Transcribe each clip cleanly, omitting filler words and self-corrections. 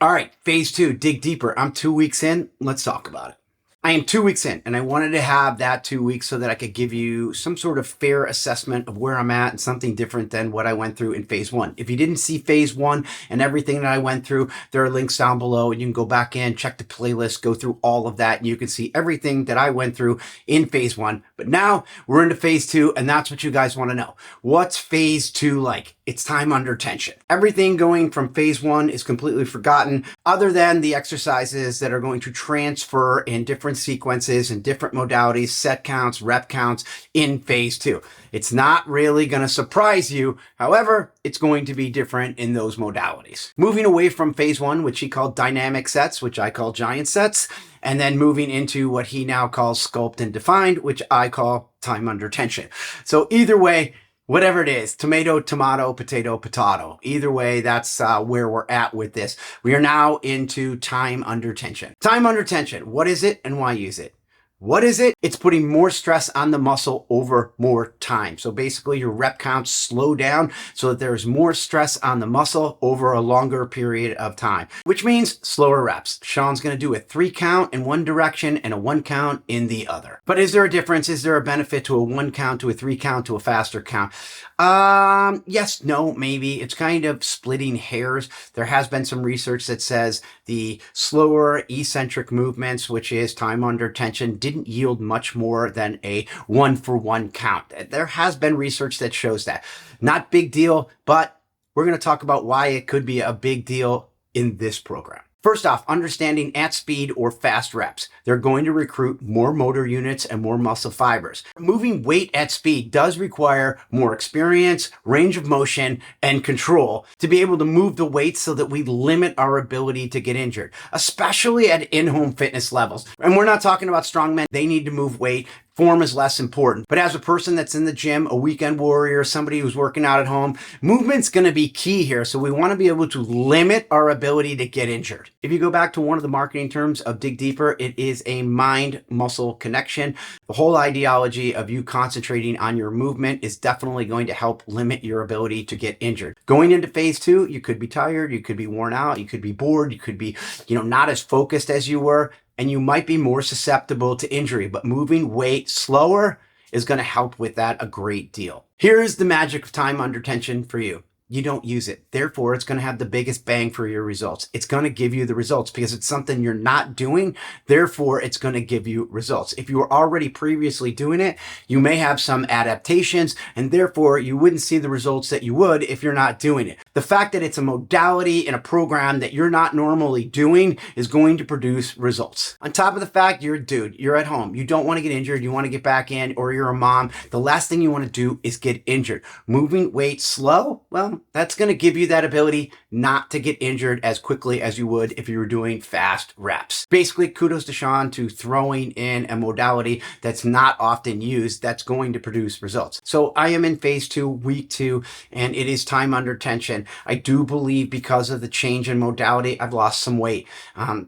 All right, phase 2, dig deeper. I'm 2 weeks in. Let's talk about it. I am 2 weeks in, and I wanted to have that 2 weeks so that I could give you some sort of fair assessment of where I'm at and something different than what I went through in phase 1. If you didn't see phase 1 and everything that I went through, there are links down below, and you can go back in, check the playlist, go through all of that, and you can see everything that I went through in phase 1. But now we're into phase 2, and that's what you guys want to know. What's phase 2 like? It's time under tension. Everything going from phase 1 is completely forgotten, other than the exercises that are going to transfer in different sequences and different modalities, set counts, rep counts in phase 2. It's not really going to surprise you. However, it's going to be different in those modalities. Moving away from phase 1, which he called dynamic sets, which I call giant sets, and then moving into what he now calls sculpt and defined, which I call time under tension. So either way, whatever it is, tomato, tomato, potato, potato. Either way, that's where we're at with this. We are now into time under tension. Time under tension. What is it and why use it? What is it? It's putting more stress on the muscle over more time. So basically your rep counts slow down so that there's more stress on the muscle over a longer period of time, which means slower reps. Sean's going to do a 3 count in one direction and a 1 count in the other. But is there a difference? Is there a benefit to a 1 count, to a 3 count, to a faster count? Yes, no, maybe. It's kind of splitting hairs. There has been some research that says the slower eccentric movements, which is time under tension, didn't yield much more than a 1-for-1 count. There has been research that shows that. Not big deal, but we're going to talk about why it could be a big deal in this program. First off, understanding at speed or fast reps. They're going to recruit more motor units and more muscle fibers. Moving weight at speed does require more experience, range of motion, and control to be able to move the weight so that we limit our ability to get injured, especially at in-home fitness levels. And we're not talking about strongmen. They need to move weight. Form is less important. But as a person that's in the gym, a weekend warrior, somebody who's working out at home, movement's going to be key here. So we want to be able to limit our ability to get injured. If you go back to one of the marketing terms of Dig Deeper, it is a mind-muscle connection. The whole ideology of you concentrating on your movement is definitely going to help limit your ability to get injured. Going into phase 2, you could be tired, you could be worn out, you could be bored, you could be, not as focused as you were, and you might be more susceptible to injury, but moving weight slower is going to help with that a great deal. Here's the magic of time under tension for you. You don't use it. Therefore, it's going to have the biggest bang for your results. It's going to give you the results because it's something you're not doing. Therefore, it's going to give you results. If you were already previously doing it, you may have some adaptations, and therefore you wouldn't see the results that you would if you're not doing it. The fact that it's a modality in a program that you're not normally doing is going to produce results. On top of the fact you're a dude, you're at home, you don't want to get injured, you want to get back in, or you're a mom, the last thing you want to do is get injured. Moving weight slow, well, that's going to give you that ability not to get injured as quickly as you would if you were doing fast reps. Basically, kudos to Sean to throwing in a modality that's not often used that's going to produce results. So I am in phase 2, week 2, and it is time under tension. I do believe because of the change in modality, I've lost some weight.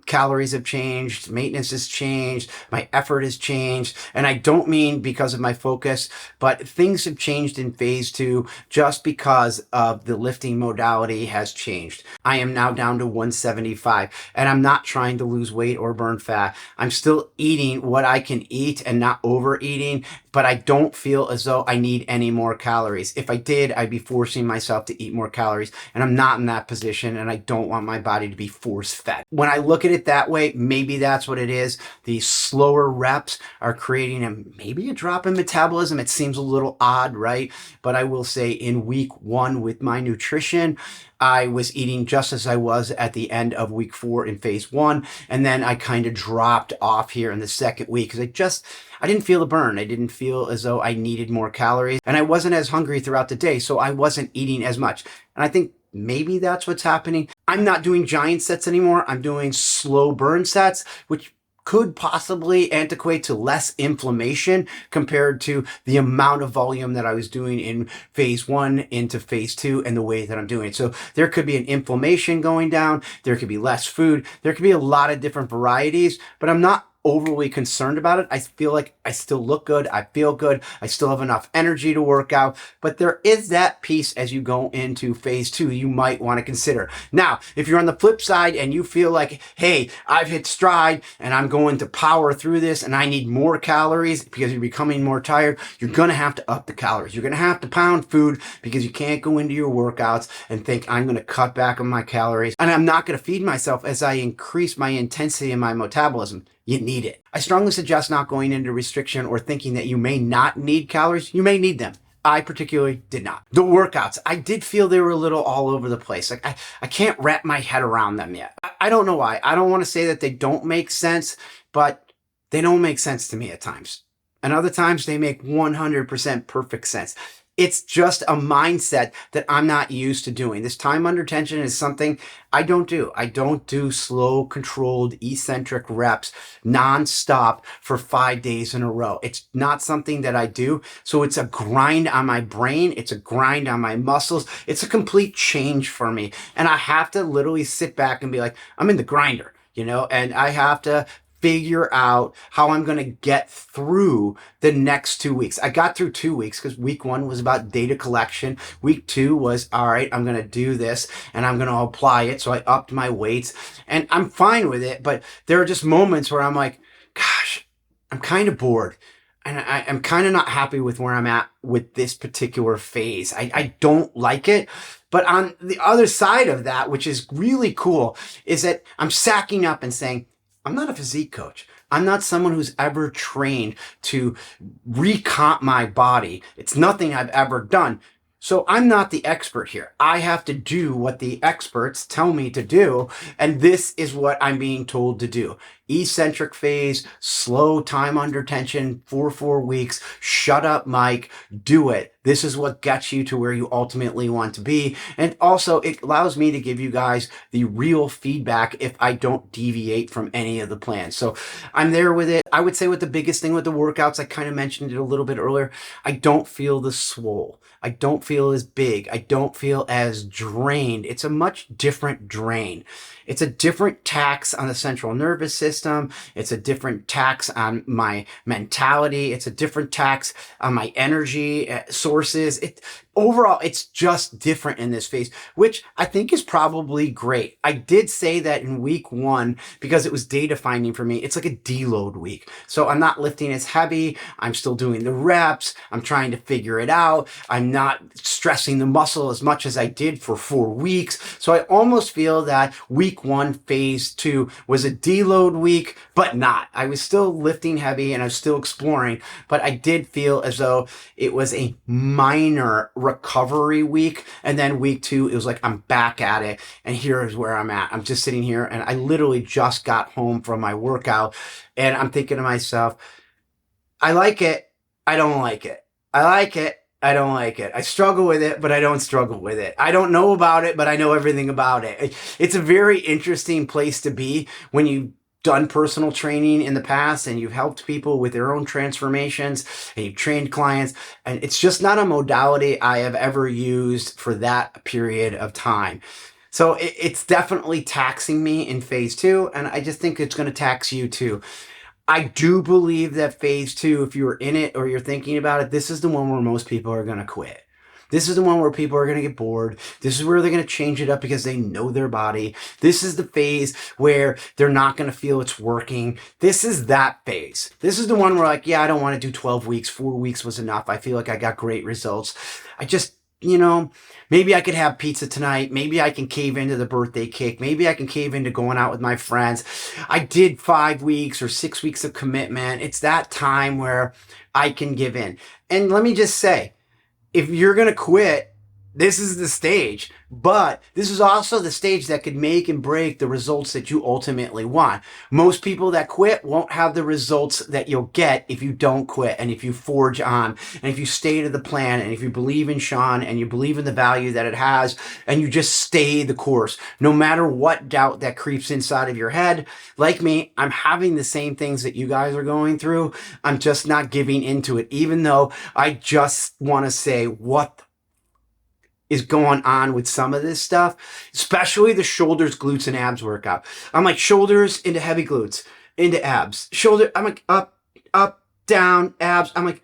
Calories have changed, maintenance has changed, my effort has changed, and I don't mean because of my focus, but things have changed in phase 2 just because of the lifting modality has changed. I am now down to 175, and I'm not trying to lose weight or burn fat. I'm still eating what I can eat and not overeating, but I don't feel as though I need any more calories. If I did, I'd be forcing myself to eat more calories, and I'm not in that position, and I don't want my body to be force-fed. When I look at it that way, maybe that's what it is. The slower reps are creating maybe a drop in metabolism. It seems a little odd, right? But I will say in week 1 with my nutrition, I was eating just as I was at the end of week 4 in phase 1. And then I kind of dropped off here in the second week because I didn't feel the burn. I didn't feel as though I needed more calories, and I wasn't as hungry throughout the day. So I wasn't eating as much. And I think maybe that's what's happening. I'm not doing giant sets anymore. I'm doing slow burn sets, which could possibly antiquate to less inflammation compared to the amount of volume that I was doing in phase 1 into phase 2 and the way that I'm doing it. So there could be an inflammation going down. There could be less food. There could be a lot of different varieties, but I'm not overly concerned about it. I feel like I still look good. I feel good. I still have enough energy to work out. But there is that piece as you go into phase 2 you might want to consider. Now, if you're on the flip side and you feel like, hey, I've hit stride and I'm going to power through this and I need more calories because you're becoming more tired, you're going to have to up the calories. You're going to have to pound food because you can't go into your workouts and think I'm going to cut back on my calories and I'm not going to feed myself as I increase my intensity and my metabolism. You need it. I strongly suggest not going into restriction or thinking that you may not need calories. You may need them. I particularly did not. The workouts, I did feel they were a little all over the place. Like I can't wrap my head around them yet. I don't know why. I don't want to say that they don't make sense, but they don't make sense to me at times. And other times they make 100% perfect sense. It's just a mindset that I'm not used to doing. This time under tension is something I don't do. I don't do slow, controlled, eccentric reps nonstop for 5 days in a row. It's not something that I do. So it's a grind on my brain. It's a grind on my muscles. It's a complete change for me. And I have to literally sit back and be like, I'm in the grinder, and I have to figure out how I'm going to get through the next 2 weeks. I got through 2 weeks because week 1 was about data collection. Week 2 was, all right, I'm going to do this and I'm going to apply it. So I upped my weights and I'm fine with it. But there are just moments where I'm like, gosh, I'm kind of bored. And I'm kind of not happy with where I'm at with this particular phase. I don't like it. But on the other side of that, which is really cool, is that I'm sacking up and saying, I'm not a physique coach. I'm not someone who's ever trained to recomp my body. It's nothing I've ever done. So I'm not the expert here. I have to do what the experts tell me to do. And this is what I'm being told to do. Eccentric phase, slow time under tension, 4 weeks, shut up, Mike, do it. This is what gets you to where you ultimately want to be. And also it allows me to give you guys the real feedback if I don't deviate from any of the plans. So I'm there with it. I would say with the biggest thing with the workouts, I kind of mentioned it a little bit earlier. I don't feel the swole. I don't feel as big. I don't feel as drained. It's a much different drain. It's a different tax on the central nervous system. It's a different tax on my mentality. It's a different tax on my energy sources. Overall, it's just different in this phase, which I think is probably great. I did say that in week 1 because it was data finding for me. It's like a deload week. So I'm not lifting as heavy. I'm still doing the reps. I'm trying to figure it out. I'm not stressing the muscle as much as I did for 4 weeks. So I almost feel that week 1, phase 2 was a deload week, but not. I was still lifting heavy and I was still exploring, but I did feel as though it was a minor recovery week. And then week 2, it was like, I'm back at it. And here is where I'm at. I'm just sitting here and I literally just got home from my workout and I'm thinking to myself, I like it. I don't like it. I like it. I don't like it. I struggle with it, but I don't struggle with it. I don't know about it, but I know everything about it. It's a very interesting place to be when you've done personal training in the past and you've helped people with their own transformations and you've trained clients. And it's just not a modality I have ever used for that period of time. So it's definitely taxing me in phase 2. And I just think it's going to tax you too. I do believe that phase 2, if you're in it or you're thinking about it, this is the one where most people are going to quit. This is the one where people are going to get bored. This is where they're going to change it up because they know their body. This is the phase where they're not going to feel it's working. This is that phase. This is the one where like, yeah, I don't want to do 12 weeks. 4 weeks was enough. I feel like I got great results. I just, maybe I could have pizza tonight. Maybe I can cave into the birthday cake. Maybe I can cave into going out with my friends. I did 5 weeks or 6 weeks of commitment. It's that time where I can give in. And let me just say, if you're going to quit, this is the stage, but this is also the stage that could make and break the results that you ultimately want. Most people that quit won't have the results that you'll get if you don't quit and if you forge on and if you stay to the plan and if you believe in Sean and you believe in the value that it has and you just stay the course. No matter what doubt that creeps inside of your head, like me, I'm having the same things that you guys are going through. I'm just not giving into it, even though I just want to say, what is going on with some of this stuff, especially the shoulders, glutes, and abs workout. I'm like shoulders into heavy glutes, into abs, shoulder. I'm like up, down, abs. I'm like,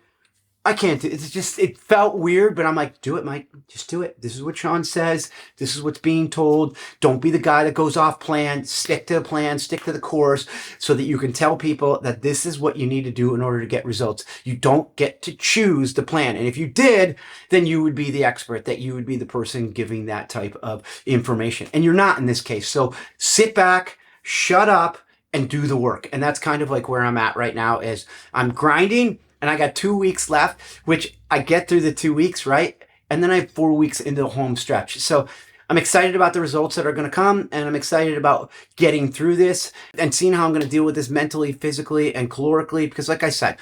I can't do it. It's just, it felt weird, but I'm like, do it, Mike. Just do it. This is what Sean says. This is what's being told. Don't be the guy that goes off plan. Stick to the plan, stick to the course so that you can tell people that this is what you need to do in order to get results. You don't get to choose the plan. And if you did, then you would be the expert, that you would be the person giving that type of information. And you're not in this case. So sit back, shut up, and do the work. And that's kind of like where I'm at right now is I'm grinding. And I got 2 weeks left, which I get through the 2 weeks, right? And then I have 4 weeks into the home stretch. So I'm excited about the results that are going to come. And I'm excited about getting through this and seeing how I'm going to deal with this mentally, physically, and calorically. Because like I said,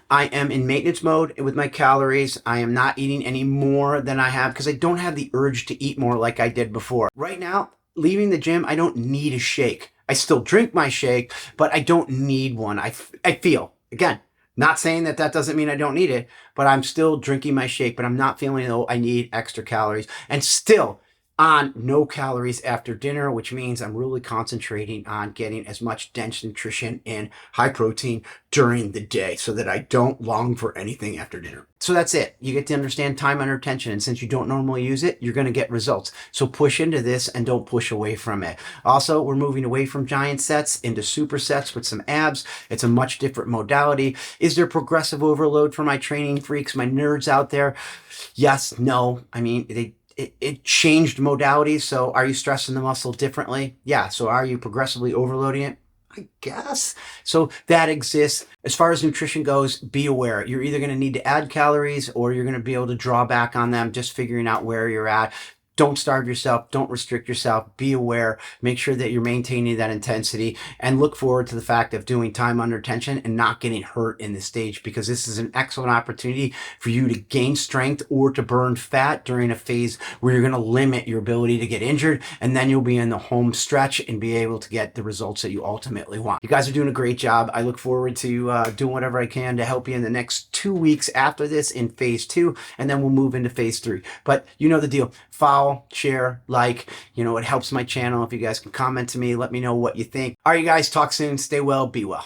I am in maintenance mode with my calories. I am not eating any more than I have because I don't have the urge to eat more like I did before. Right now, leaving the gym, I don't need a shake. I still drink my shake, but I don't need one. I feel, again, not saying that that doesn't mean I don't need it, but I'm still drinking my shake, but I'm not feeling, oh, I need extra calories. And still on no calories after dinner, which means I'm really concentrating on getting as much dense nutrition and high protein during the day so that I don't long for anything after dinner. So that's it. You get to understand time under tension. And since you don't normally use it, you're going to get results. So push into this and don't push away from it. Also, we're moving away from giant sets into supersets with some abs. It's a much different modality. Is there progressive overload for my training freaks, my nerds out there? Yes, no. I mean, it changed modalities. So are you stressing the muscle differently? Yeah. So are you progressively overloading it? I guess. So that exists. As far as nutrition goes, be aware. You're either going to need to add calories or you're going to be able to draw back on them, just figuring out where you're at. Don't starve yourself. Don't restrict yourself. Be aware. Make sure that you're maintaining that intensity and look forward to the fact of doing time under tension and not getting hurt in this stage, because this is an excellent opportunity for you to gain strength or to burn fat during a phase where you're going to limit your ability to get injured. And then you'll be in the home stretch and be able to get the results that you ultimately want. You guys are doing a great job. I look forward to doing whatever I can to help you in the next 2 weeks after this in phase 2. And then we'll move into phase 3. But you know the deal. Follow, share, like, it helps my channel. If you guys can comment to me, let me know what you think. All right, you guys, talk soon. Stay well, be well.